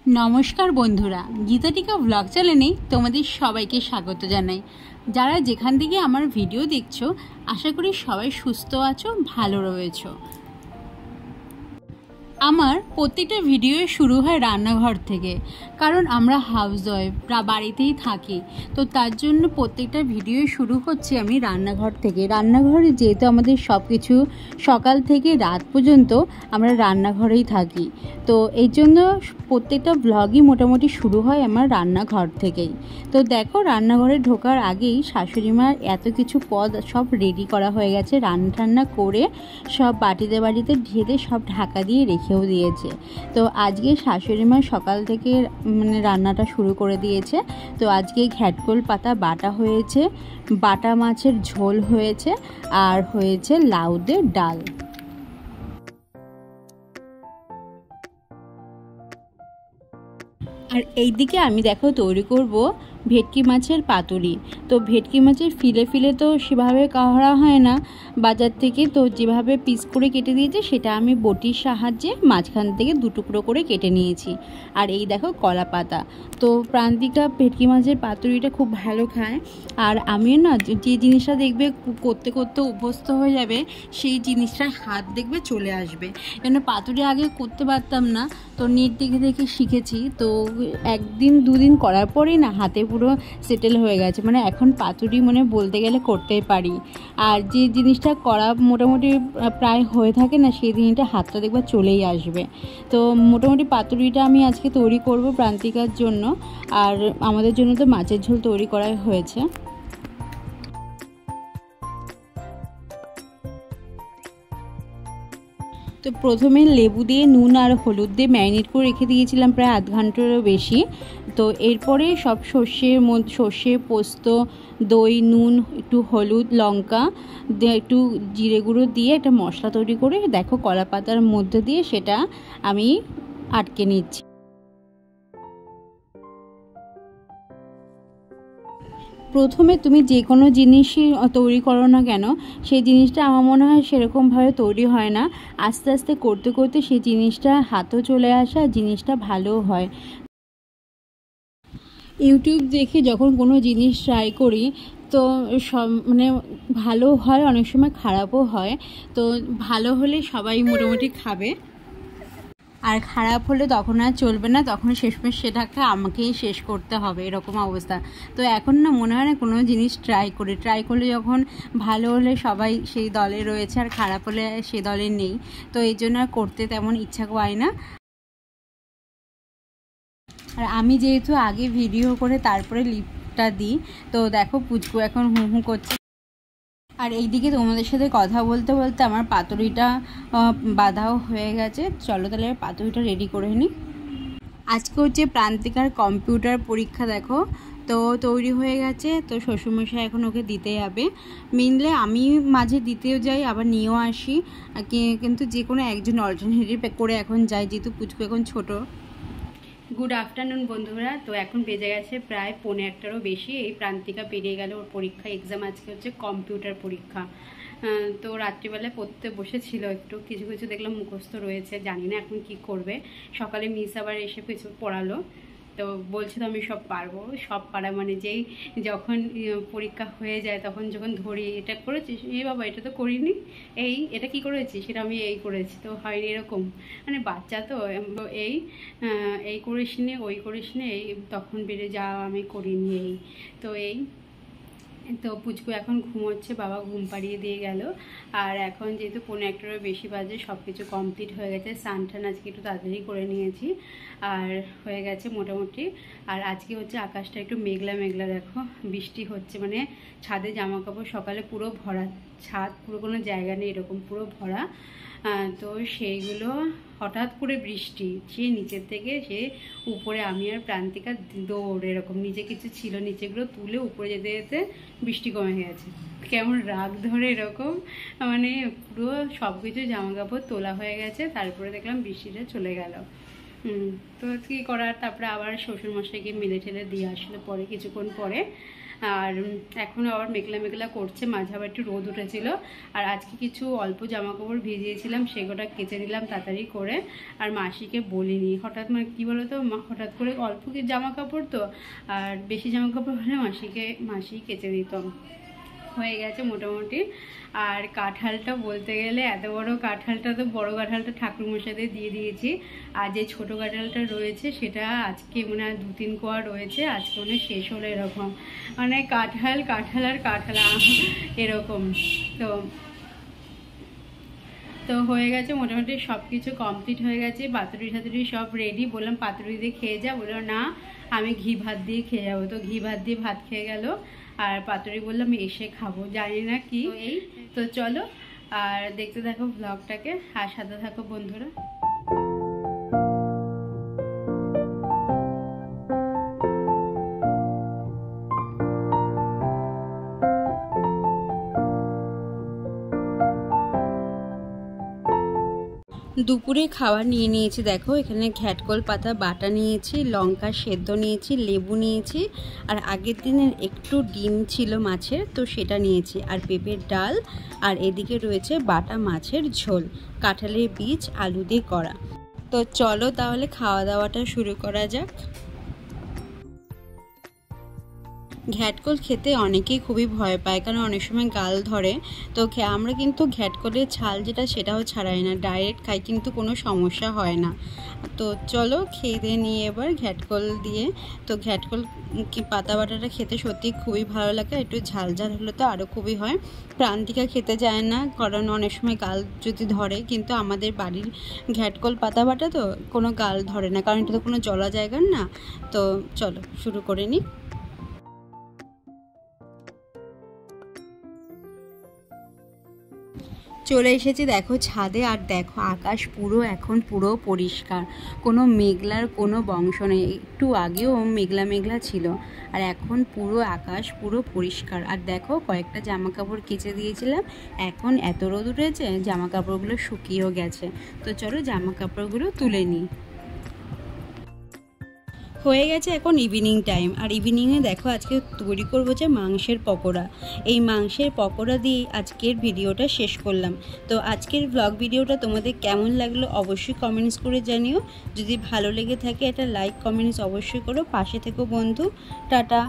নমস্কার বন্ধুরা, গীতাটিকা ব্লগ চ্যানেলে তোমাদের সবাইকে স্বাগত জানাই। যারা যেখান থেকে আমার ভিডিও দেখছো, আশা করি সবাই সুস্থ আছো, ভালো রয়েছো। আমার প্রত্যেকটা ভিডিও শুরু হয় রান্নাঘর থেকে, কারণ আমরা হাউসওয়াইফ, বাড়িতেই থাকি। তো তার জন্য প্রত্যেকটা ভিডিও শুরু হচ্ছে আমি রান্নাঘর থেকে। রান্নাঘরে যেহেতু আমাদের সব কিছু সকাল থেকে রাত পর্যন্ত আমরা রান্নাঘরেই থাকি, তো এই জন্য প্রত্যেকটা ব্লগই মোটামুটি শুরু হয় আমার রান্নাঘর থেকেই। তো দেখো, রান্নাঘরে ঢোকার আগেই শাশুড়ি মার এত কিছু পদ সব রেডি করা হয়ে গেছে। রান্না করে সব বাটিতে বাটিতে ঢেলে সব ঢাকা দিয়ে রেখেও দিয়েছে। তো আজকে শাশুড়ি মা সকাল থেকে রান্নাটা শুরু করে দিয়েছে। তো আজকে ঘ্যাটকোল পাতা বাটা হয়েছে, বাটা মাছের ঝোল হয়েছে, আর হয়েছে লাউদের ডাল। আর এই দিকে আমি দেখো তৈরি করব ভেটকি মাছের পাতুরি। তো ভেটকি মাছের ফিলে ফিলে তো সেভাবে করা হয় না বাজার থেকে, তো যেভাবে পিস করে কেটে দিয়েছে সেটা আমি বটির সাহায্যে মাঝখান থেকে দুটুকরো করে কেটে নিয়েছি। আর এই দেখো কলা পাতা। তো প্রান্তিকা ভেটকি মাছের পাতুরিটা খুব ভালো খায়। আর আমিও না, যে জিনিসটা দেখবে করতে করতে অভ্যস্ত হয়ে যাবে, সেই জিনিসটার হাত দেখবে চলে আসবে। কেন পাতুরি আগে করতে পারতাম না, তো নেট দেখে দেখে শিখেছি। তো একদিন দুদিন করার পরেই না হাতে পুরো সেটেল হয়ে গেছে। এখন পাতুরি বলতে গেলে করতেই পারি। আর যে জিনিসটা করা মোটামুটি প্রায় হয়ে থাকে না, সেই জিনিসটা হাতটা দেখবে চলেই আসবে। তো মোটামুটি পাতুরিটা আমি আজকে তৈরি করব প্রান্তিকার জন্য, আর আমাদের জন্য তো মাছের ঝোল তৈরি করাই হয়েছে। তো প্রথমে লেবু দিয়ে নুন আর হলুদ দিয়ে ম্যারিনেট করে রেখে দিয়েছিলাম প্রায় আধ ঘন্টারও বেশি। তো এরপরে সব সর্ষে, পোস্ত, দই, নুন, একটু হলুদ, লঙ্কা দিয়ে একটু জিরে গুঁড়ো দিয়ে একটা মশলা তৈরি করে দেখো কলা পাতার মধ্যে দিয়ে সেটা আমি আটকে নিচ্ছি। প্রথমে তুমি যে কোনো জিনিসই তৈরি করো না কেন, সেই জিনিসটা আমার মনে হয় সেরকমভাবে তৈরি হয় না। আস্তে আস্তে করতে করতে সেই জিনিসটা হাতও চলে আসে আর জিনিসটা ভালোও হয়। ইউটিউব দেখে যখন কোনো জিনিস ট্রাই করি, তো সব ভালো হয়, অনেক সময় খারাপও হয়। তো ভালো হলে সবাই মোটামুটি খাবে, আর খারাপ হলে তখন আর চলবে না, তখন শেষমেশ সেটাকে আমাকেই শেষ করতে হবে, এরকম অবস্থা। তো এখন না মনে হয় না কোনো জিনিস ট্রাই করলে যখন ভালো হলে সবাই সেই দলে রয়েছে, আর খারাপ হলে সে দলে নেই। তো এই জন্য আর করতে তেমন ইচ্ছা হয় না। আর আমি যেহেতু আগে ভিডিও করে তারপরে লিপটা দিই, তো দেখো পুচকু এখন হু হু করছে। আর এইদিকে তোমাদের সাথে কথা বলতে বলতে আমার পাতুরিটা বাঁধাও হয়ে গেছে। চলো তাহলে পাতুরিটা রেডি করে নিই। আজকে হচ্ছে প্রান্তিকার কম্পিউটার পরীক্ষা। দেখো, তো তৈরি হয়ে গেছে। তো শ্বশুরমশাই এখন ওকে দিতে যাবে। মেনলি আমি মাঝে দিতেও যাই, আবার নিয়েও আসি, কিন্তু যে কোনো একজন অল্টারনেটিভ করে এখন যাই, যেহেতু পুচকু এখন ছোট। গুড আফটারনুন বন্ধুরা। তো এখন বেজে গেছে প্রায় 1:45-ও বেশি। এই প্রান্তিকা পেরিয়ে গেল ওর পরীক্ষা, এক্সাম আজকে হচ্ছে কম্পিউটার পরীক্ষা। তো রাত্রিবেলায় পড়তে বসেছিল, একটু কিছু কিছু দেখলাম মুখস্থ রয়েছে, জানি না এখন কি করবে। সকালে মিস আবার এসে কিছু পড়ালো, তো বলছে তো আমি সব পারবো। সব পারা যেই যখন পরীক্ষা হয়ে যায় তখন যখন ধরি, এটা করেছিস, এই বাবা এটা তো করিনি, এটা কি করেছিস, সেটা আমি এই করেছি, তো হয়নি, এরকম। বাচ্চা তো এই করিস নে, ওই করিস নে, তখন বেড়ে যা আমি করিনি, তো তো পুচকু এখন ঘুমোচ্ছে, বাবা ঘুম পাড়িয়ে দিয়ে গেল। আর এখন যেহেতু 1:45-এরও বেশি বাজে, সব কিছু কমপ্লিট হয়ে গেছে। স্নান আজকে একটু তাড়াতাড়ি করে নিয়েছি, আর হয়ে গেছে মোটামুটি। আর আজকে হচ্ছে আকাশটা একটু মেঘলা মেঘলা, দেখো বৃষ্টি হচ্ছে, ছাদে জামা কাপড় সকালে পুরো ভরা, ছাদ পুরো কোনো জায়গা নেই, এরকম পুরো ভরা। তো সেইগুলো হঠাৎ করে বৃষ্টি, সে নিচের থেকে সে উপরে, আমি আর প্রান্তিকা দৌড়, এরকম নিচে কিছু ছিল, নিচেগুলো তুলে উপরে যেতে যেতে বৃষ্টি কমে গেছে। কেমন রাগ ধরে এরকম, পুরো সব কিছু জামা কাপড় তোলা হয়ে গেছে, তারপরে দেখলাম বৃষ্টিটা চলে গেল। তো কী করার, তারপরে আবার শ্বশুরমশাইকে মেলে ঠেলে দিয়ে আসলে পরে কিছুক্ষণ পরে। আর এখনও আবার মেঘলা মেঘলা করছে, মাঝে আবার একটু রোদ উঠেছিল। আর আজকে কিছু অল্প জামা কাপড় ভিজিয়েছিলাম, সেগুলো কেচে দিলাম তাড়াতাড়ি করে। আর মাসিকে বলিনি, হঠাৎ মানে কী বলো তো, হঠাৎ করে অল্প জামা কাপড় তো, আর বেশি জামা কাপড় হলে মাসি কেচে দিতাম। হয়ে গেছে মোটামুটি। আর কাঁঠালটা বলতে গেলে এত বড় কাঁঠালটা, তো বড় কাঁঠালটা ঠাকুরমশাইদের দিয়ে দিয়েছি। আর যে ছোট কাঁঠালটা রয়েছে সেটা আজকে মনে হয় 2-3 কোয়া রয়েছে, আজকে মনে শেষ হলো। এরকম মানে কাঁঠাল আর কাঁঠাল এরকম। তো হয়ে গেছে মোটামুটি, সব কিছু কমপ্লিট হয়ে গেছে। পাতুরি টাতুরি সব রেডি। বললাম পাতুরি দিয়ে খেয়ে যা, বললো না আমি ঘি ভাত দিয়ে খেয়ে যাবো। তো ঘি ভাত দিয়ে ভাত খেয়ে গেল। আর পাতুরি বললাম এসে খাবো, জানি না কি। এই তো চলো আর দেখতে থাকো ব্লগটাকে, আর সাথে থাকো বন্ধুরা। দুপুরে খাবার নিয়ে নিয়েছি, দেখো এখানে ঘ্যাটকল পাতা বাটা নিয়েছি, লঙ্কা সেদ্ধ নিয়েছি, লেবু নিয়েছি, আর আগের দিনের একটু ডিম ছিল মাছের, তো সেটা নিয়েছি, আর পেঁপের ডাল, আর এদিকে রয়েছে বাটা মাছের ঝোল, কাঁঠালের বীজ আলু দিয়ে করা। তো চলো তাহলে খাওয়া দাওয়াটা শুরু করা যাক। ঘ্যাটকল খেতে অনেকেই খুবই ভয় পায়, কারণ অনেক সময় গাল ধরে। তো আমরা কিন্তু ঘ্যাটকলের ছাল যেটা সেটাও ছাড়াই না, ডাইরেক্ট খাই, কিন্তু কোনো সমস্যা হয় না। তো চলো খেয়ে দিয়ে নিয়ে এবার ঘ্যাটকল দিয়ে। তো ঘ্যাটকল পাতা বাটাটা খেতে সত্যি খুবই ভালো লাগে, একটু ঝাল ঝাল হলে তো আরও খুবই হয়। প্রান্তিকা খেতে যায় না, কারণ অনেক সময় গাল যদি ধরে, কিন্তু আমাদের বাড়ির ঘ্যাটকল পাতা বাটা তো কোনো গাল ধরে না, কারণ এটা তো কোনো জলা জায়গার না। তো চলো শুরু করে নিই। চলে এসেছি দেখো ছাদে, আর দেখো আকাশ এখন পুরো পরিষ্কার, কোনো মেঘলার কোনো বংশ নেই। একটু আগেও মেঘলা মেঘলা ছিল, আর এখন পুরো আকাশ পুরো পরিষ্কার। আর দেখো কয়েকটা জামা কাপড় কেচে দিয়েছিলাম, এখন এত রোদ উঠেছে জামা কাপড়গুলো শুকিয়েও গেছে। তো চলো জামা কাপড়গুলো তুলে নিই। হয়ে গেছে এখন ইভিনিং টাইম, আর ইভিনিংয়ে দেখো আজকে তৈরি করবো যে মাংসের পকোড়া। এই মাংসের পকোড়া দিয়ে আজকের ভিডিওটা শেষ করলাম। তো আজকের ব্লগ ভিডিওটা তোমাদের কেমন লাগলো অবশ্যই কমেন্টস করে জানিও। যদি ভালো লেগে থাকে একটা লাইক কমেন্টস অবশ্যই করো। পাশে থেকো বন্ধু, টাটা।